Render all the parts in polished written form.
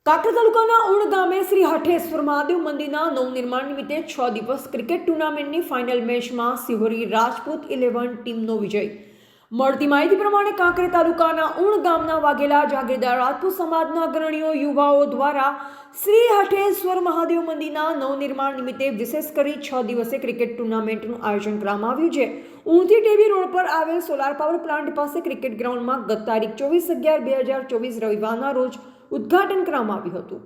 કાંકરા તાલુકાના ઉણ ગામે શ્રી હઠેશ્વર મહાદેવ મંદિરના નવનિર્માણ નિમિત્તે 6 દિવસ ક્રિકેટ ટુર્નામેન્ટની ફાઇનલ મેચમાં સિહોરી રાજપૂત 11 ટીમનો વિજય. મળતી માહિતી પ્રમાણે કાંકરા તાલુકાના ઉણ ગામના વાઘેલા જાગીરદાર રાજપૂત સમાજના અગ્રણીઓ યુવાઓ દ્વારા શ્રી હઠેશ્વર મહાદેવ મંદિરના નવનિર્માણ નિમિત્તે વિશેષ કરી 6 દિવસીય ક્રિકેટ ટુર્નામેન્ટનું આયોજન કરવામાં આવ્યું છે. ઉણથી ટેવી રોડ પર આવેલ સોલાર પાવર પ્લાન્ટ પાસે ક્રિકેટ ગ્રાઉન્ડમાં ગત તારીખ 24/11/2024 રવિવારના રોજ ઉદ્ઘાટન કરવામાં આવ્યું હતું.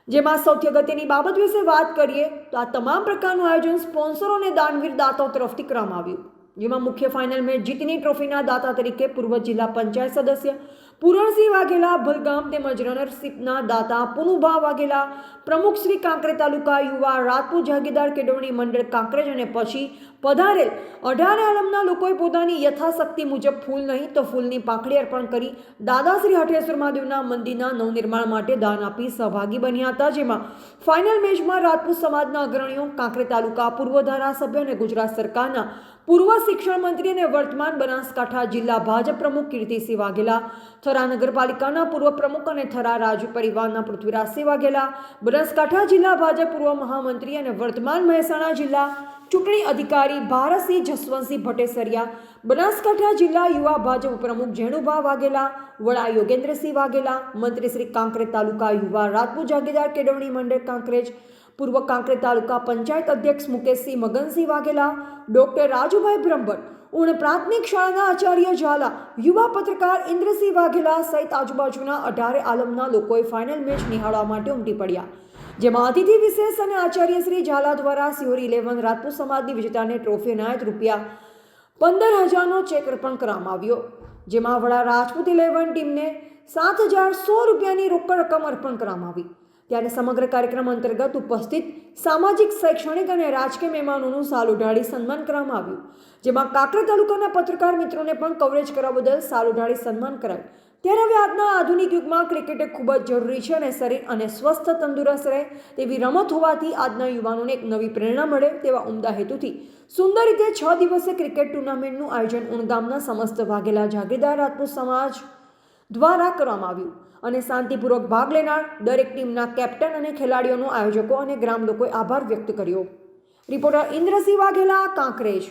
જેમાં સૌથી અગત્યની બાબત વિશે વાત કરીએ તો આ તમામ પ્રકારનું આયોજન સ્પોન્સરો અને દાનવીર દાતાઓ તરફથી કરવામાં આવ્યું. જેમાં મુખ્ય ફાઇનલ મેચ જીતીની ટ્રોફીના દાતા તરીકે પૂર્વ જિલ્લા પંચાયત સદસ્ય પૂરણસિંહ વાઘેલા ભલગામ તેમજ રનરશીપના દાતા પુનુભા વાઘેલા, પ્રમુખ શ્રી કાંકરેજ તાલુકા યુવા રાજપૂત જાગીરદાર કેળવણી મંડળ કાંકરેજ અને પછી પધારેલ 18 આલમના લોકોએ પોતાની યથાશક્તિ મુજબ ફૂલ નહીં તો ફૂલની પાંખડી અર્પણ કરી દાદા શ્રી હઠેશ્વર મહાદેવના મંદિરના નવનિર્માણ માટે દાન આપી સહભાગી બન્યા હતા. જેમાં ફાઇનલ મેચમાં રાજપૂત સમાજના અગ્રણીઓ, કાંકરેજ તાલુકા પૂર્વ ધારાસભ્ય અને ગુજરાત સરકારના પૂર્વ શિક્ષણ મંત્રી અને વર્તમાન બનાસકાંઠા જિલ્લા ભાજપ પ્રમુખ કીર્તિસિંહ વાઘેલા, થરા નગરપાલિકાના પૂર્વ પ્રમુખ અને થરા રાજુ પરિવારના પૃથ્વીરાજસિંહ વાઘેલા, બનાસકાંઠા જિલ્લા ભાજપ પૂર્વ મહામંત્રી અને વર્તમાન મહેસાણા જિલ્લા ચૂંટણી અધિકારી ભારતસિંહ જસવંતસિંહ ભટ્ટેસરિયા, બનાસકાંઠા જિલ્લા યુવા ભાજપ પ્રમુખ જેણુભા વાઘેલા, વડા યોગેન્દ્રસિંહ વાઘેલા, મંત્રી શ્રી કાંકરેજ તાલુકા યુવા રાજપૂત જાગીરદાર કેળવણી મંડળ કાંકરેજ, પૂર્વ કાંકરેજ તાલુકા પંચાયત અધ્યક્ષ મુકેશસિંહ મગનસિંહ વાઘેલા, ડોક્ટર રાજુભાઈ બ્રહ્મભટ્ટ, ઉણ પ્રાથમિક શાળાના આચાર્ય ઝાલા, યુવા પત્રકાર ઇન્દ્રસિંહ વાઘેલા સહિત આજુબાજુના 18 આલમના લોકોએ ફાઇનલ મેચ નિહાળવા માટે ઉમટી પડ્યા. જેમાં અતિથિ વિશેષ અને આચાર્ય શ્રી ઝાલા દ્વારા સિહોરી 11 રાજપૂત સમાજની વિજેતાને ટ્રોફી અનાયત ₹15,000નો ચેક અર્પણ કરવામાં આવ્યો. જેમાં વડા રાજપૂત 11 ટીમને ₹7,100ની રોકડ રકમ અર્પણ કરવામાં આવી. ત્યારે સમગ્ર કાર્યક્રમ અંતર્ગત ઉપસ્થિત સામાજિક, શૈક્ષણિક અને રાજકીય મહેમાનોનું સાલ ઉઢાડી સન્માન કરવામાં આવ્યું. જેમાં કાંકરેજ તાલુકાના પત્રકાર મિત્રોને પણ કવરેજ કરવા બદલ સાલ ઉઢાડી સન્માન કરાયું. ત્યારે હવે આજના આધુનિક યુગમાં ક્રિકેટ ખૂબ જ જરૂરી છે અને શરીર અને સ્વસ્થ તંદુરસ્ત રહે તેવી રમત હોવાથી આજના યુવાનોને એક નવી પ્રેરણા મળે તેવા ઉમદા હેતુથી સુંદર રીતે 6 દિવસીય ક્રિકેટ ટુર્નામેન્ટનું આયોજન ઉણ ગામના સમસ્ત વાઘેલા જાગીરદાર રાજપૂત સમાજ દ્વારા કરવામાં આવ્યું અને શાંતિપૂર્વક ભાગ લેનાર દરેક ટીમના કેપ્ટન અને ખેલાડીઓનો, આયોજકો અને ગ્રામ લોકોએ આભાર વ્યક્ત કર્યો. રિપોર્ટર ઇન્દ્રસિંહ વાઘેલા, કાંકરેજ.